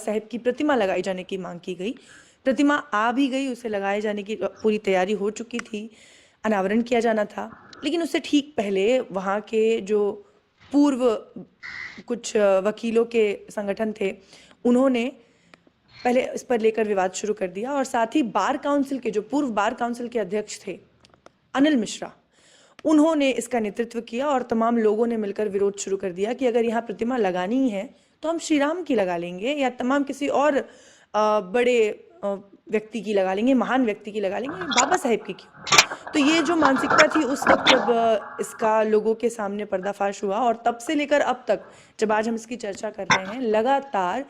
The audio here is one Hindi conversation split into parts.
साहब की प्रतिमा लगाई जाने की मांग की गई। प्रतिमा आ भी गई, उसे लगाए जाने की पूरी तैयारी हो चुकी थी, अनावरण किया जाना था। लेकिन उससे ठीक पहले वहाँ के जो पूर्व कुछ वकीलों के संगठन थे, उन्होंने पहले इस पर लेकर विवाद शुरू कर दिया और साथ ही बार काउंसिल के जो पूर्व बार काउंसिल के अध्यक्ष थे अनिल मिश्रा, उन्होंने इसका नेतृत्व किया और तमाम लोगों ने मिलकर विरोध शुरू कर दिया कि अगर यहाँ प्रतिमा लगानी ही है तो हम श्री राम की लगा लेंगे या तमाम किसी और बड़े व्यक्ति की लगा लेंगे, महान व्यक्ति की लगा लेंगे, बाबा साहेब की क्यों। तो ये जो मानसिकता थी उस वक्त जब इसका लोगों के सामने पर्दाफाश हुआ, और तब से लेकर अब तक जब आज हम इसकी चर्चा कर रहे हैं, लगातार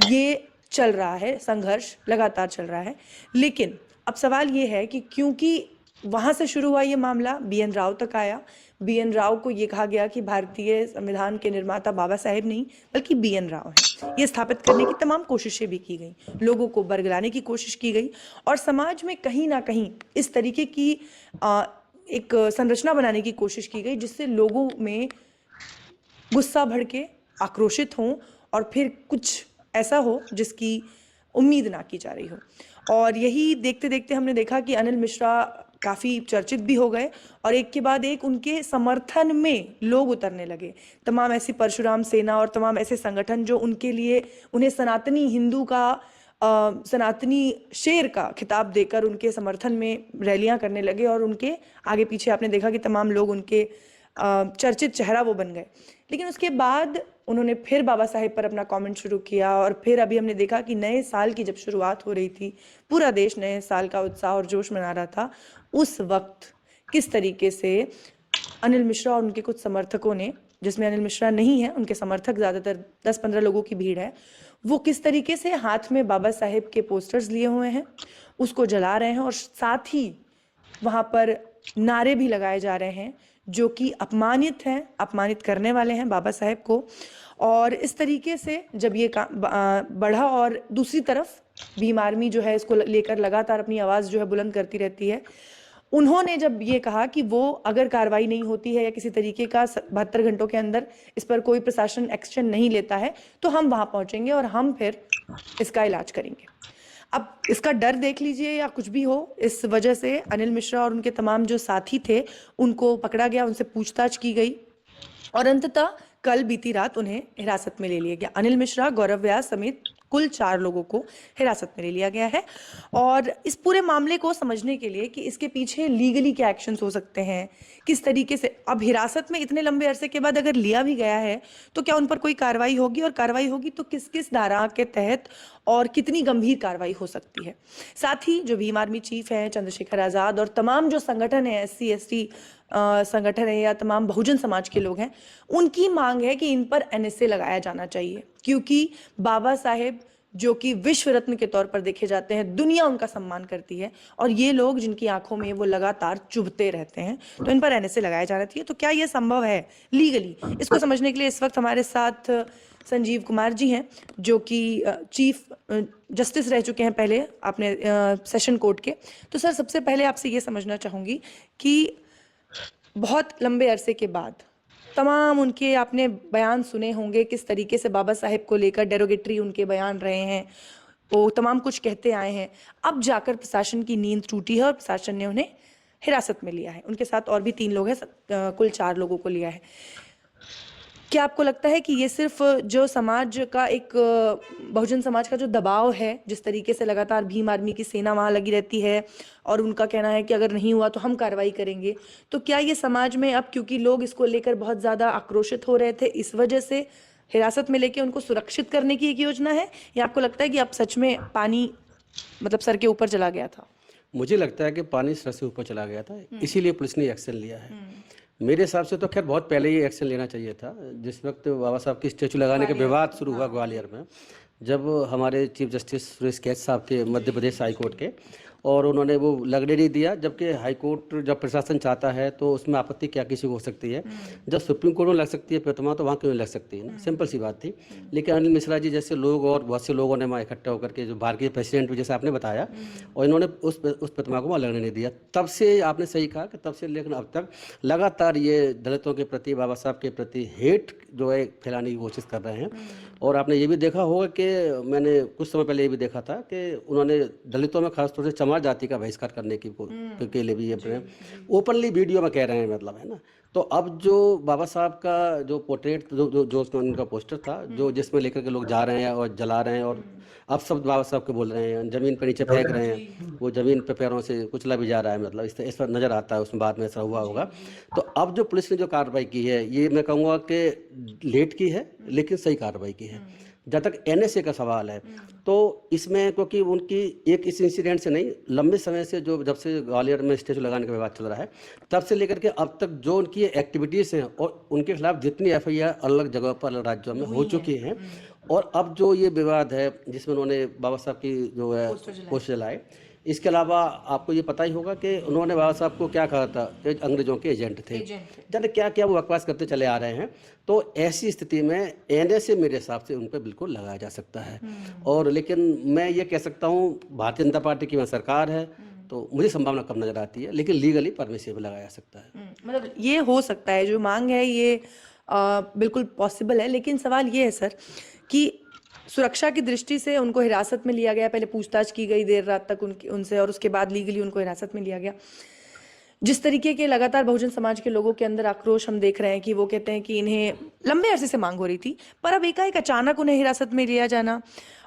ये चल रहा है, संघर्ष लगातार चल रहा है। लेकिन अब सवाल ये है कि क्योंकि वहां से शुरू हुआ ये मामला, बीएन राव तक आया, बीएन राव को ये कहा गया कि भारतीय संविधान के निर्माता बाबा साहेब नहीं बल्कि बीएन राव हैं। ये स्थापित करने की तमाम कोशिशें भी की गई, लोगों को बरगलाने की कोशिश की गई और समाज में कहीं ना कहीं इस तरीके की एक संरचना बनाने की कोशिश की गई जिससे लोगों में गुस्सा भड़के, आक्रोशित हों और फिर कुछ ऐसा हो जिसकी उम्मीद ना की जा रही हो। और यही देखते देखते हमने देखा कि अनिल मिश्रा काफ़ी चर्चित भी हो गए और एक के बाद एक उनके समर्थन में लोग उतरने लगे। तमाम ऐसी परशुराम सेना और तमाम ऐसे संगठन जो उनके लिए उन्हें सनातनी हिंदू का सनातनी शेर का खिताब देकर उनके समर्थन में रैलियां करने लगे और उनके आगे पीछे आपने देखा कि तमाम लोग उनके चर्चित चेहरा वो बन गए। लेकिन उसके बाद उन्होंने फिर बाबा साहेब पर अपना कमेंट शुरू किया और फिर अभी हमने देखा कि नए साल की जब शुरुआत हो रही थी, पूरा देश नए साल का उत्साह और जोश मना रहा था, उस वक्त किस तरीके से अनिल मिश्रा और उनके कुछ समर्थकों ने, जिसमें अनिल मिश्रा नहीं है, उनके समर्थक ज़्यादातर 10-15 लोगों की भीड़ है, वो किस तरीके से हाथ में बाबा साहेब के पोस्टर्स लिए हुए हैं, उसको जला रहे हैं और साथ ही वहाँ पर नारे भी लगाए जा रहे हैं जो कि अपमानित हैं, अपमानित करने वाले हैं बाबा साहेब को। और इस तरीके से जब ये बढ़ा और दूसरी तरफ भीम आर्मी जो है इसको लेकर लगातार अपनी आवाज़ जो है बुलंद करती रहती है, उन्होंने जब ये कहा कि वो अगर कार्रवाई नहीं होती है या किसी तरीके का 72 घंटों के अंदर इस पर कोई प्रशासन एक्शन नहीं लेता है तो हम वहाँ पहुँचेंगे और हम फिर इसका इलाज करेंगे। अब इसका डर देख लीजिए या कुछ भी हो, इस वजह से अनिल मिश्रा और उनके तमाम जो साथी थे उनको पकड़ा गया, उनसे पूछताछ की गई और अंततः कल बीती रात उन्हें हिरासत में ले लिया गया। अनिल मिश्रा, गौरव व्यास समेत कुल 4 लोगों को हिरासत में ले लिया गया है। और इस पूरे मामले को समझने के लिए कि इसके पीछे लीगली क्या एक्शंस हो सकते हैं, किस तरीके से, अब हिरासत में इतने लंबे अरसे के बाद अगर लिया भी गया है तो क्या उन पर कोई कार्रवाई होगी, और कार्रवाई होगी तो किस किस धारा के तहत और कितनी गंभीर कार्रवाई हो सकती है। साथ ही जो भीम आर्मी चीफ हैं चंद्रशेखर आज़ाद और तमाम जो संगठन है, SC ST संगठन है या तमाम बहुजन समाज के लोग हैं, उनकी मांग है कि इन पर NSA लगाया जाना चाहिए, क्योंकि बाबा साहेब जो कि विश्व रत्न के तौर पर देखे जाते हैं, दुनिया उनका सम्मान करती है और ये लोग जिनकी आंखों में वो लगातार चुभते रहते हैं, तो इन पर NSA लगाया जाना चाहिए। तो क्या ये संभव है लीगली? इसको समझने के लिए इस वक्त हमारे साथ संजीव कुमार जी हैं जो कि चीफ जस्टिस रह चुके हैं पहले अपने सेशन कोर्ट के। तो सर, सबसे पहले आपसे ये समझना चाहूँगी कि बहुत लंबे अरसे के बाद तमाम उनके आपने बयान सुने होंगे, किस तरीके से बाबा साहेब को लेकर डेरोगेटरी उनके बयान रहे हैं, वो तमाम कुछ कहते आए हैं। अब जाकर प्रशासन की नींद टूटी है और प्रशासन ने उन्हें हिरासत में लिया है। उनके साथ और भी 3 लोग हैं, कुल 4 लोगों को लिया है। क्या आपको लगता है कि ये सिर्फ जो समाज का एक बहुजन समाज का जो दबाव है, जिस तरीके से लगातार भीम आर्मी की सेना वहाँ लगी रहती है और उनका कहना है कि अगर नहीं हुआ तो हम कार्रवाई करेंगे, तो क्या ये समाज में अब क्योंकि लोग इसको लेकर बहुत ज़्यादा आक्रोशित हो रहे थे, इस वजह से हिरासत में लेके उनको सुरक्षित करने की एक योजना है, या आपको लगता है कि अब सच में पानी मतलब सर के ऊपर चला गया था? मुझे लगता है कि पानी सर से ऊपर चला गया था, इसीलिए पुलिस ने एक्शन लिया है। मेरे हिसाब से तो खैर बहुत पहले ही एक्शन लेना चाहिए था। जिस वक्त बाबा साहब की स्टैचू लगाने का विवाद शुरू हुआ ग्वालियर में, जब हमारे चीफ जस्टिस सुरेश कैथ साहब थे मध्य प्रदेश हाई कोर्ट के, और उन्होंने वो लगने नहीं दिया, जबकि हाई कोर्ट जब प्रशासन चाहता है तो उसमें आपत्ति क्या किसी को हो सकती है। जब सुप्रीम कोर्ट में लग सकती है प्रतिमा तो वहाँ क्यों नहीं लग सकती है ना, सिंपल सी बात थी। लेकिन अनिल मिश्रा जी जैसे लोग और बहुत से लोगों ने वहाँ इकट्ठा होकर के, जो भारतीय प्रेसिडेंट भी जैसे आपने बताया, और इन्होंने उस प्रतिमा को वहाँ लगने नहीं दिया। तब से आपने सही कहा कि तब से लेकिन अब तक लगातार ये दलितों के प्रति, बाबा साहब के प्रति हेट जो है फैलाने की कोशिश कर रहे हैं। और आपने ये भी देखा होगा कि मैंने कुछ समय पहले ये भी देखा था कि उन्होंने दलितों में खासतौर से चमार जाति का बहिष्कार करने के लिए भी अपने ओपनली वीडियो में कह रहे हैं, मतलब है ना। तो अब जो बाबा साहब का जो पोर्ट्रेट, जो उसमें उनका पोस्टर था, जो जिसमें लेकर के लोग जा रहे हैं और जला रहे हैं और अब सब बाबा साहब के बोल रहे हैं, जमीन पर नीचे फेंक रहे हैं, वो जमीन पे पैरों से कुचला भी जा रहा है, मतलब इस पर नज़र आता है, उसमें बाद में ऐसा हुआ होगा। तो अब जो पुलिस ने जो कार्रवाई की है, ये मैं कहूँगा कि लेट की है लेकिन सही कार्रवाई की है। जहाँ तक एनएसए का सवाल है तो इसमें, क्योंकि उनकी एक इस इंसिडेंट से नहीं, लंबे समय से जो जब से ग्वालियर में स्टैचू लगाने का विवाद चल रहा है तब से लेकर के अब तक जो उनकी एक्टिविटीज़ हैं और उनके खिलाफ जितनी एफआईआर अलग जगह पर अलग राज्यों में हो चुकी हैं, और अब जो ये विवाद है जिसमें उन्होंने बाबा साहब की जो है पोस्टर जलाए, इसके अलावा आपको ये पता ही होगा कि उन्होंने बाबा साहब को क्या कहा था कि अंग्रेजों के एजेंट थे, जाने क्या क्या वो बकवास करते चले आ रहे हैं। तो ऐसी स्थिति में एनएसए मेरे हिसाब से उन पर बिल्कुल लगाया जा सकता है। और लेकिन मैं ये कह सकता हूँ, भारतीय जनता पार्टी की वहाँ सरकार है तो मुझे संभावना कम नज़र आती है, लेकिन लीगली परमिसिबल लगाया जा सकता है। मतलब ये हो सकता है, जो मांग है ये बिल्कुल पॉसिबल है। लेकिन सवाल ये है सर कि सुरक्षा की दृष्टि से उनको हिरासत में लिया गया, पहले पूछताछ की गई देर रात तक उनसे, और उसके बाद लीगली उनको हिरासत में लिया गया। जिस तरीके के लगातार बहुजन समाज के लोगों के अंदर आक्रोश हम देख रहे हैं कि वो कहते हैं कि इन्हें लंबे अरसे से मांग हो रही थी, पर अब एकाएक अचानक उन्हें हिरासत में लिया जाना।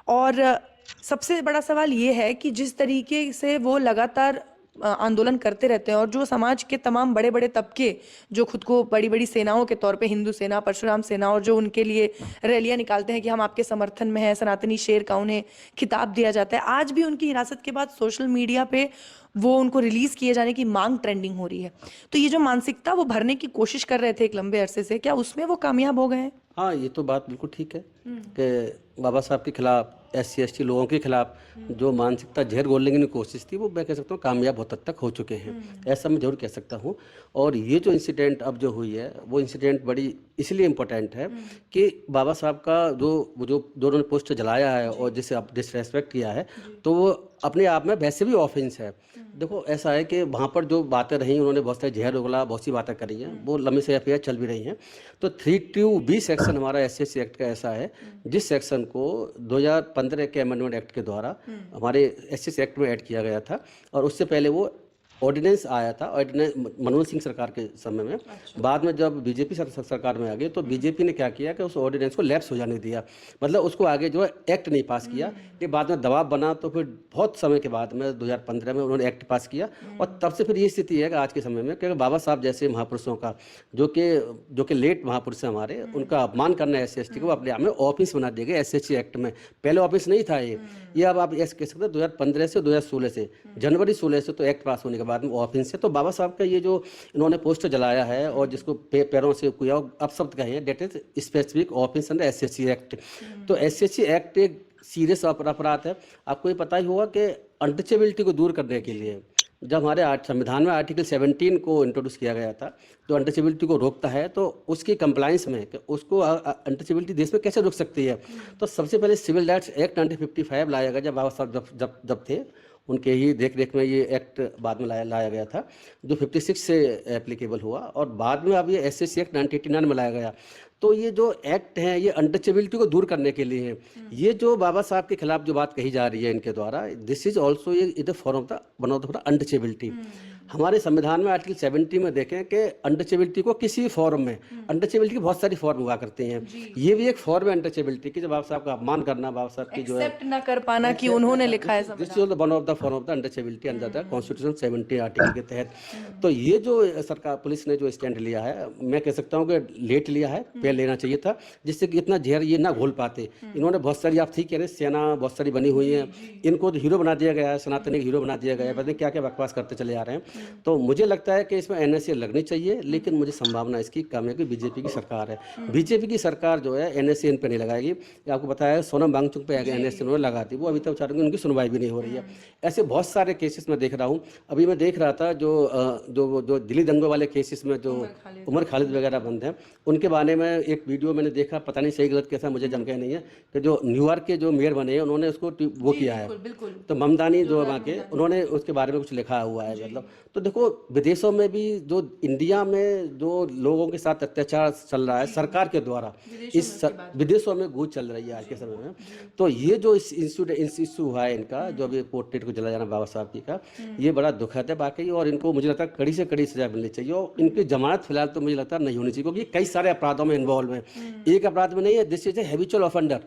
और सबसे बड़ा सवाल ये है कि जिस तरीके से वो लगातार आंदोलन करते रहते हैं, और जो समाज के तमाम बड़े बड़े तबके जो खुद को बड़ी बड़ी सेनाओं के तौर पे, हिंदू सेना, परशुराम सेना, और जो उनके लिए रैलियां निकालते हैं कि हम आपके समर्थन में हैं, सनातनी शेर का उन्हें खिताब दिया जाता है, आज भी उनकी हिरासत के बाद सोशल मीडिया पे वो उनको रिलीज किए जाने की मांग ट्रेंडिंग हो रही है। तो ये जो मानसिकता वो भरने की कोशिश कर रहे थे एक लंबे अरसे से, क्या उसमें वो कामयाब हो गए हैं? हाँ, ये तो बात बिल्कुल ठीक है कि बाबा साहब के खिलाफ, SC ST लोगों के खिलाफ जो मानसिकता जहर घोलने की कोशिश थी, वो मैं कह सकता हूँ कामयाब बहुत हद तक हो चुके हैं, ऐसा मैं जरूर कह सकता हूँ। और ये जो इंसिडेंट अब जो हुई है, वो इंसिडेंट बड़ी इसलिए इम्पोर्टेंट है कि बाबा साहब का जो उन्होंने पोस्टर जलाया है और जिसे आप डिसरेस्पेक्ट किया है, तो वो अपने आप में वैसे भी ऑफेंस है। देखो ऐसा है कि वहाँ पर जो बातें रही, उन्होंने बहुत सारे जहर उगला, बहुत सी बातें करी हैं, वो लंबी से FIR चल भी रही हैं। तो 3(2)B सेक्शन हमारा SC एक्ट का ऐसा है, जिस सेक्शन को 2015 के अमेंडमेंट एक्ट के द्वारा हमारे SC एक्ट में ऐड किया गया था, और उससे पहले वो ऑर्डिनेंस आया था, ऑर्डिनेंस मनमोहन सिंह सरकार के समय में। बाद में जब बीजेपी सरकार में आ गई तो बीजेपी ने क्या किया कि उस ऑर्डिनेंस को लैप्स हो जाने दिया, मतलब उसको आगे जो है एक्ट नहीं पास किया। ये बाद में दबाव बना तो फिर बहुत समय के बाद में 2015 में उन्होंने एक्ट पास किया, और तब से फिर ये स्थिति है कि आज के समय में क्योंकि बाबा साहब जैसे महापुरुषों का, जो कि लेट महापुरुष हैं हमारे, उनका अपमान करना है SC ST को, अपने आप में ऑफिस बना दिया गया SC एक्ट में। पहले ऑफिस नहीं था ये अब आप ऐसे कह सकते हैं 2015 से 2016 से, जनवरी 16 से तो एक्ट पास होने के बाद में ऑफिस से। तो बाबा साहब का ये जो इन्होंने पोस्टर जलाया है और जिसको पैरों से कुया, अब शब्द कहे हैं, that is specific offence under SC act. तो SC एक्ट एक सीरियस अपराध है। आपको ये पता ही होगा कि अनटचेबिलिटी को दूर करने के लिए जब हमारे संविधान में आर्टिकल 17 को इंट्रोड्यूस किया गया था, जो अनटचेबिलिटी को रोकता है, तो उसकी कंप्लाइंस में कि उसको अनटचेबिलिटी देश में कैसे रोक सकती है, तो सबसे पहले सिविल राइट्स एक्ट 1955 लाया गया। जब बाबा साहब जब थे, उनके ही देख रेख में ये एक्ट बाद में लाया गया था, जो 56 से एप्लीकेबल हुआ, और बाद में अब ये SC एक्ट 1989 में लाया गया। तो ये जो एक्ट हैं ये अनटचेबिलिटी को दूर करने के लिए हैं। ये जो बाबा साहब के खिलाफ जो बात कही जा रही है इनके द्वारा, this is also is form of the one of the untouchability. हमारे संविधान में आर्टिकल 70 में देखें कि अनटचेबिलिटी को किसी भी फॉर्म में, अनटचेबिलिटी की बहुत सारी फॉर्म हुआ करते हैं, ये भी एक फॉर्म है अनटचेबिलिटी की, जब बाबा साहब का अपमान करना, बाबा साहब की जो है एक्सेप्ट ना कर पाना कि उन्होंने लिखा है, this is one of the form of the untouchability under the constitution 70 article के तहत। तो ये जो सरकार, पुलिस ने जो स्टैंड लिया है, मैं कह सकता हूँ कि लेट लिया है, पहले लेना चाहिए था, जिससे कि इतना जहर ये ना घोल पाते। इन्होंने बहुत सारी, आप ठीक कह रहे हैं, सेना बहुत सारी बनी हुई है, इनको तो हीरो बना दिया गया है, सनातनी हीरो बना दिया गया है, पता नहीं क्या क्या बकवास करते चले आ रहे हैं। तो मुझे लगता है कि इसमें एनएसए लगनी चाहिए, लेकिन मुझे संभावना इसकी कम है कि बीजेपी की सरकार है। बीजेपी की सरकार जो है एनएसए इन पर नहीं लगाएगी। आपको बताया सोनम वांगचुक पे एनएसए उन्होंने लगा दी, वो अभी तक बेचारों की उनकी सुनवाई भी नहीं हो रही है। ऐसे बहुत सारे केसेस में देख रहा हूँ। अभी मैं देख रहा था जो दिल्ली दंगों वाले केसेस में जो उमर खालिद वगैरह बंद हैं, उनके बारे में एक वीडियो मैंने देखा, पता नहीं सही गलत कैसा मुझे जानकारी नहीं है, कि जो न्यूयॉर्क के जो मेयर बने हैं उन्होंने उसको वो किया है, तो ममदानी जो वहाँ के, उन्होंने उसके बारे में कुछ लिखा हुआ है। मतलब तो देखो, विदेशों में भी जो इंडिया में जो लोगों के साथ अत्याचार चल रहा है सरकार के द्वारा, विदेशों में घूस चल रही है आज के समय में। तो ये जो इशू हुआ है इनका, जो अभी पोर्ट्रेट को जला जाना बाबा साहब जी का, ये बड़ा दुखद है वाकई। और इनको मुझे लगता है कड़ी से कड़ी सजा मिलनी चाहिए, और इनकी जमानत फिलहाल तो मुझे लगता है नहीं होनी चाहिए, क्योंकि कई सारे अपराधों में इन्वॉल्व है। एक अपराध में नहीं है, this is a habitual offender,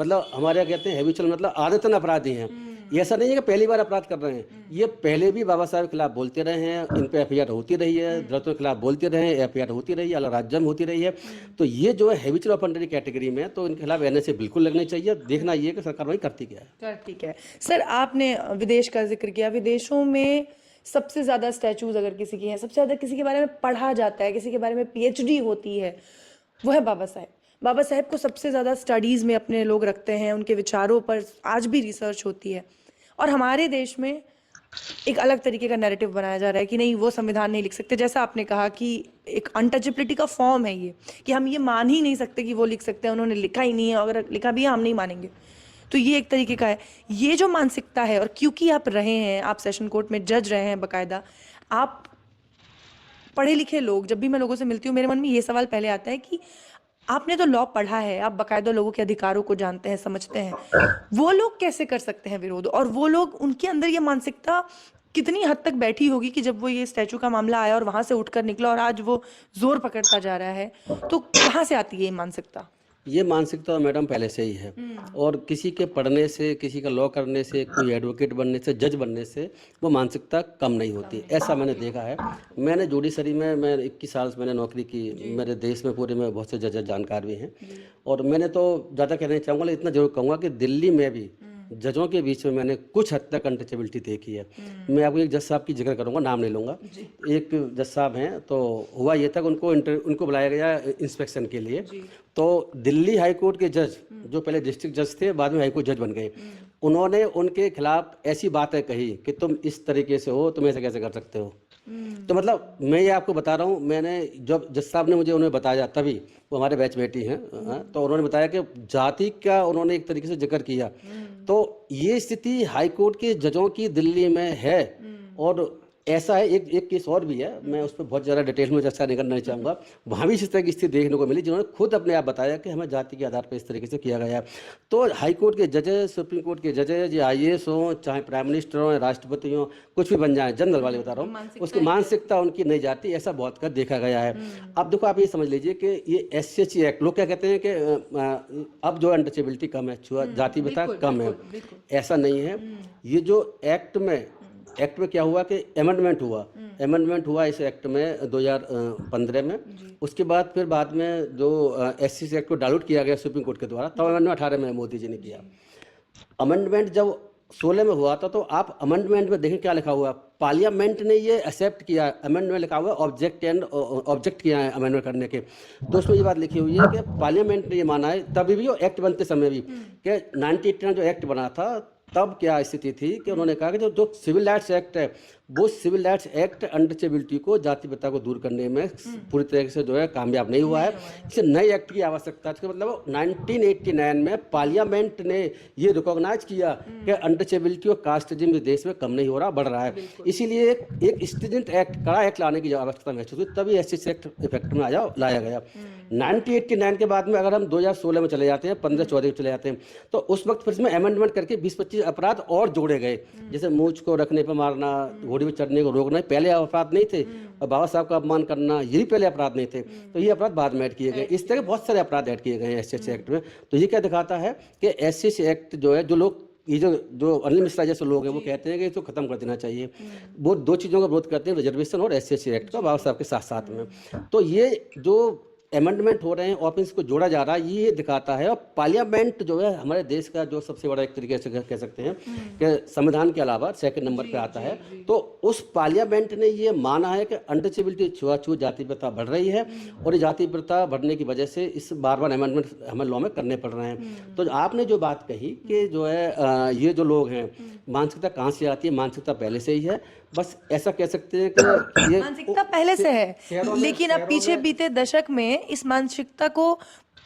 मतलब हमारे यहाँ कहते हैं हैबिचुअल मतलब आदतन अपराधी हैं। ये ऐसा नहीं है कि पहली बार अपराध कर रहे हैं, ये पहले भी बाबा साहब के खिलाफ बोलते रहे हैं, इन पे एफआईआर होती रही है, दलितों के खिलाफ बोलते रहे हैं, एफआईआर होती रही है, अलग राज्य में होती रही है। तो ये जो है हैबिचुअल ऑफेंडर की कैटेगरी में, तो इनके खिलाफ एनएसए बिल्कुल लगनी चाहिए। देखना ये कि सरकार वही करती क्या है। ठीक है सर, आपने विदेश का जिक्र किया। विदेशों में सबसे ज्यादा स्टैचूज अगर किसी की हैं, सबसे ज्यादा किसी के बारे में पढ़ा जाता है, किसी के बारे में पीएचडी होती है, वो है बाबा साहेब। बाबा साहेब को सबसे ज्यादा स्टडीज में अपने लोग रखते हैं, उनके विचारों पर आज भी रिसर्च होती है। और हमारे देश में एक अलग तरीके का नैरेटिव बनाया जा रहा है कि नहीं, वो संविधान नहीं लिख सकते। जैसा आपने कहा कि एक अनटचेबिलिटी का फॉर्म है ये, कि हम ये मान ही नहीं सकते कि वो लिख सकते हैं, उन्होंने लिखा ही नहीं है, अगर लिखा भी है हम नहीं मानेंगे। तो ये एक तरीके का है, ये जो मानसिकता है। और क्योंकि आप रहे हैं, आप सेशन कोर्ट में जज रहे हैं बाकायदा, आप पढ़े लिखे लोग, जब भी मैं लोगों से मिलती हूँ मेरे मन में ये सवाल पहले आता है कि आपने तो लॉ पढ़ा है, आप बाकायदा लोगों के अधिकारों को जानते हैं, समझते हैं, वो लोग कैसे कर सकते हैं विरोध? और वो लोग, उनके अंदर ये मानसिकता कितनी हद तक बैठी होगी कि जब वो ये स्टैचू का मामला आया और वहां से उठकर निकला और आज वो जोर पकड़ता जा रहा है, तो कहाँ से आती है ये मानसिकता? ये मानसिकता मैडम पहले से ही है, और किसी के पढ़ने से, किसी का लॉ करने से, कोई एडवोकेट बनने से, जज बनने से वो मानसिकता कम नहीं होती, ऐसा मैंने देखा है। मैंने जुडिशरी में मैं 21 साल मैंने नौकरी की, मेरे देश में पूरे में बहुत से जज जानकार भी हैं। और मैंने तो ज़्यादा कहना नहीं चाहूँगा, लेकिन इतना जरूर कहूँगा कि दिल्ली में भी जजों के बीच में मैंने कुछ हद तक अनटचेबिलिटी देखी है। मैं आपको एक जज साहब की जिक्र करूंगा, नाम नहीं लूँगा। एक जज साहब हैं, तो हुआ ये था, उनको बुलाया गया इंस्पेक्शन के लिए। तो दिल्ली हाई कोर्ट के जज, जो पहले डिस्ट्रिक्ट जज थे, बाद में हाई कोर्ट जज बन गए, उन्होंने उनके खिलाफ ऐसी बातें कही कि तुम इस तरीके से हो, तुम ऐसे कैसे कर सकते हो। तो मतलब मैं ये आपको बता रहा हूँ, मैंने जब जज साहब ने मुझे उन्हें बताया, तभी वो हमारे बैचमेट हैं, तो उन्होंने बताया कि जाति का उन्होंने एक तरीके से जिक्र किया। तो ये स्थिति हाई कोर्ट के जजों की दिल्ली में है। और ऐसा है, एक केस और भी है, मैं उस पर बहुत ज़्यादा डिटेल में चर्चा नहीं करना चाहूँगा। वहाँ भी इस तरह की स्थिति देखने को मिली, जिन्होंने खुद अपने आप बताया कि हमें जाति के आधार पर इस तरीके से किया गया है। तो हाई कोर्ट के जजेस, सुप्रीम कोर्ट के जजेस, या IAS हों, चाहे प्राइम मिनिस्टर हों, राष्ट्रपति हों, कुछ भी बन जाए, जनरल वाले बता रहा हूँ, उसकी मानसिकता उनकी नहीं जाती, ऐसा बहुत कर देखा गया है। अब देखो, आप ये समझ लीजिए कि ये SC एक्ट, लोग क्या कहते हैं कि अब जो अनटचेबिलिटी कम है, जाति प्रथा कम है, ऐसा नहीं है। ये जो एक्ट में क्या हुआ कि अमेंडमेंट हुआ इस एक्ट में 2015 में। उसके बाद फिर बाद में जो SC एक्ट को डाउट किया गया सुप्रीम कोर्ट के द्वारा, तब अमेंडमेंट 18 में मोदी जी ने किया। अमेंडमेंट जब 16 में हुआ था, तो आप अमेंडमेंट में देखें क्या लिखा हुआ, पार्लियामेंट ने ये एक्सेप्ट किया। अमेंडमेंट लिखा हुआ है ऑब्जेक्ट किया है अमेंडमेंट करने के। तो उसमें ये बात लिखी हुई है कि पार्लियामेंट ने ये माना है, तभी भी वो एक्ट बनते समय भी, कि 1989 जो एक्ट बना था, तब क्या स्थिति थी कि उन्होंने कहा कि जो सिविल राइट्स एक्ट है, वो सिविल राइट्स एक्ट अनटचेबिलिटी को, जाति प्रथा को दूर करने में पूरी तरह से जो है कामयाब नहीं हुआ है। इसे नए एक्ट की आवश्यकता है। इसका मतलब 1989 में पार्लियामेंट ने ये रिकॉग्नाइज किया कि अनटचेबिलिटी और कास्टिज्म इस देश में कम नहीं हो रहा, बढ़ रहा है। इसीलिए एक स्ट्रिजेंट एक्ट, कड़ा एक्ट लाने की आवश्यकता महसूस हुई, तभी SC एक्ट इफेक्ट में लाया गया। 1989 के बाद में अगर हम 2016 में चले जाते हैं, 15-14 में चले जाते हैं, तो उस वक्त फिर इसमें अमेंडमेंट करके 20-25 अपराध और जोड़े गए, जैसे मूंछ को रखने पर मारना, घोड़ी पे चढ़ने को रोकना, पहले अपराध नहीं थे। और बाबा साहब का अपमान करना, ये भी पहले अपराध नहीं थे, तो ये अपराध बाद में ऐड किए गए। इस तरह बहुत सारे अपराध ऐड किए गए हैं SC एक्ट में। तो ये क्या दिखाता है कि SC एक्ट जो है, जो लोग, ये जो अनिल मिश्रा जैसे लोग हैं, वो कहते हैं कि इसको खत्म कर देना चाहिए। वो दो चीज़ों का विरोध करते हैं, रिजर्वेशन और SC एक्ट का, बाबा साहब के साथ साथ में। तो ये जो अमेंडमेंट हो रहे हैं, ऑफिस को जोड़ा जा रहा है, ये दिखाता है। और पार्लियामेंट जो है हमारे देश का जो सबसे बड़ा एक तरीके से कह सकते हैं कि संविधान के अलावा सेकंड नंबर पे आता है। तो उस पार्लियामेंट ने ये माना है कि अनटचेबिलिटी, छुआछूत, जाति प्रथा बढ़ रही है और ये जाति प्रथा बढ़ने की वजह से इस बार अमेंडमेंट हमें लॉ में करने पड़ रहे हैं। तो आपने जो बात कही कि जो है ये जो लोग हैं, मानसिकता कहाँ से आती है? मानसिकता पहले से ही है, बस ऐसा कह सकते हैं कि ये मानसिकता पहले से है, लेकिन अब पीछे बीते दशक में इस मानसिकता को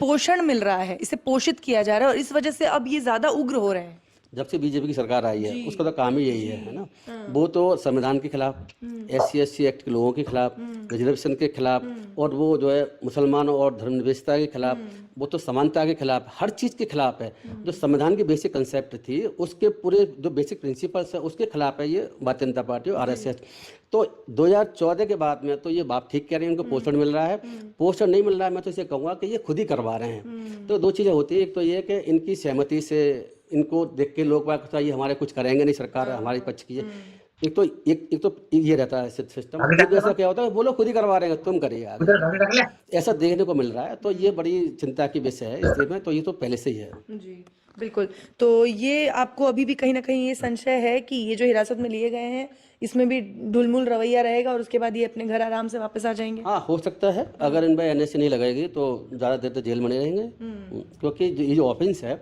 पोषण मिल रहा है, इसे पोषित किया जा रहा है और इस वजह से अब ये ज्यादा उग्र हो रहे हैं। जब से बीजेपी की सरकार आई है उसका तो काम ही यही है ना। वो तो संविधान के खिलाफ, SC/ST एक्ट के लोगों के खिलाफ, रिजर्वेशन के खिलाफ, और वो जो है मुसलमानों और धर्मनिरपेक्षता के खिलाफ, वो तो समानता के खिलाफ, हर चीज़ के खिलाफ है। जो संविधान की बेसिक कंसेप्ट थी, उसके पूरे जो बेसिक प्रिंसिपल्स है, उसके खिलाफ है ये भारतीय जनता पार्टी और RSS। तो 2014 के बाद में तो ये बात ठीक कह रही है, उनको पोषण मिल रहा है। पोषण नहीं मिल रहा है, मैं तो इसे कहूँगा कि ये खुद ही करवा रहे हैं। तो दो चीज़ें होती है, एक तो ये कि इनकी सहमति से, इनको देख के लोग बात ये हमारे कुछ करेंगे नहीं, सरकार हमारे पक्ष की है। एक तो ये रहता है सिस्टम। ऐसा क्या होता है, वो लोग खुद ही करवा रहे हैं, तुम करिए आगे, ऐसा देखने को मिल रहा है। तो ये बड़ी चिंता की विषय है इस में। तो ये तो पहले से ही है जी बिल्कुल। तो ये आपको अभी भी कहीं ना कहीं ये संशय है कि ये जो हिरासत में लिए गए हैं इसमें भी ढुलमुल रवैया रहेगा और उसके बाद ये अपने घर आराम से वापस आ जाएंगे? हाँ, हो सकता है। अगर इन पर NSA नहीं लगाएगी तो ज़्यादा देर तक जेल में नहीं रहेंगे, क्योंकि ये जो ऑफेंस है,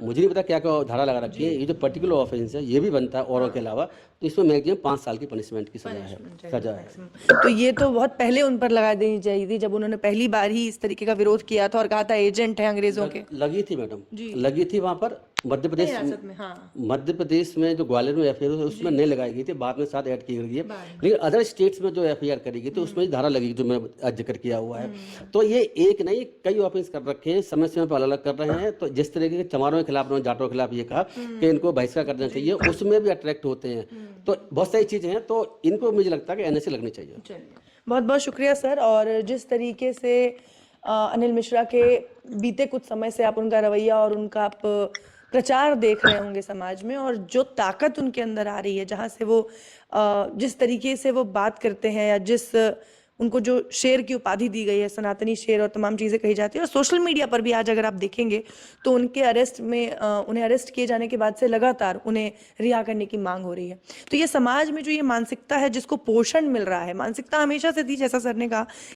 मुझे नहीं पता क्या क्या धारा लगा रखी है। ये जो पर्टिकुलर ऑफेंस है ये भी बनता है औरों के अलावा, तो इसमें मैक्सिमम 5 साल की पनिशमेंट की सजा है। तो ये तो बहुत पहले उन पर लगा देनी चाहिए थी, जब उन्होंने पहली बार ही इस तरीके का विरोध किया था और कहा था एजेंट है अंग्रेजों के। लगी थी मैडम, लगी थी वहाँ पर मध्य प्रदेश में। हाँ। मध्य प्रदेश में जो ग्वालियर में FIR उसमें नहीं लगाई गई थी, बाद में साथ ऐड की गई है। लेकिन अदर स्टेट्स में जो FIR करी गई थी उसमें धारा लगी, जो मैं आज जिक्र किया हुआ है। तो ये एक नहीं, कई ऑफेंस कर रखे हैं, समय समय पर अलग अलग कर रहे हैं। तो जिस तरीके के चमारों के खिलाफ, उन्होंने जाटों के खिलाफ ये कहा कि इनको बहिष्कार कर देना चाहिए, उसमें भी अट्रैक्ट होते हैं। तो बहुत सारी चीज़ें हैं, तो इनको मुझे लगता है कि NSA लगनी चाहिए। बहुत बहुत शुक्रिया सर। और जिस तरीके से अनिल मिश्रा के बीते कुछ समय से आप उनका रवैया और उनका आप प्रचार देख रहे होंगे समाज में, और जो ताकत उनके अंदर आ रही है, जहाँ से वो जिस तरीके से वो बात करते हैं, या जिस उनको जो शेर की उपाधि दी गई है, सनातनी शेर, और तमाम चीज़ें कही जाती है। और सोशल मीडिया पर भी आज अगर आप देखेंगे तो उनके अरेस्ट में उन्हें अरेस्ट किए जाने के बाद से लगातार उन्हें रिहा करने की मांग हो रही है। तो ये समाज में जो ये मानसिकता है जिसको पोषण मिल रहा है, मानसिकता हमेशा से थी, जैसा सर ने कहा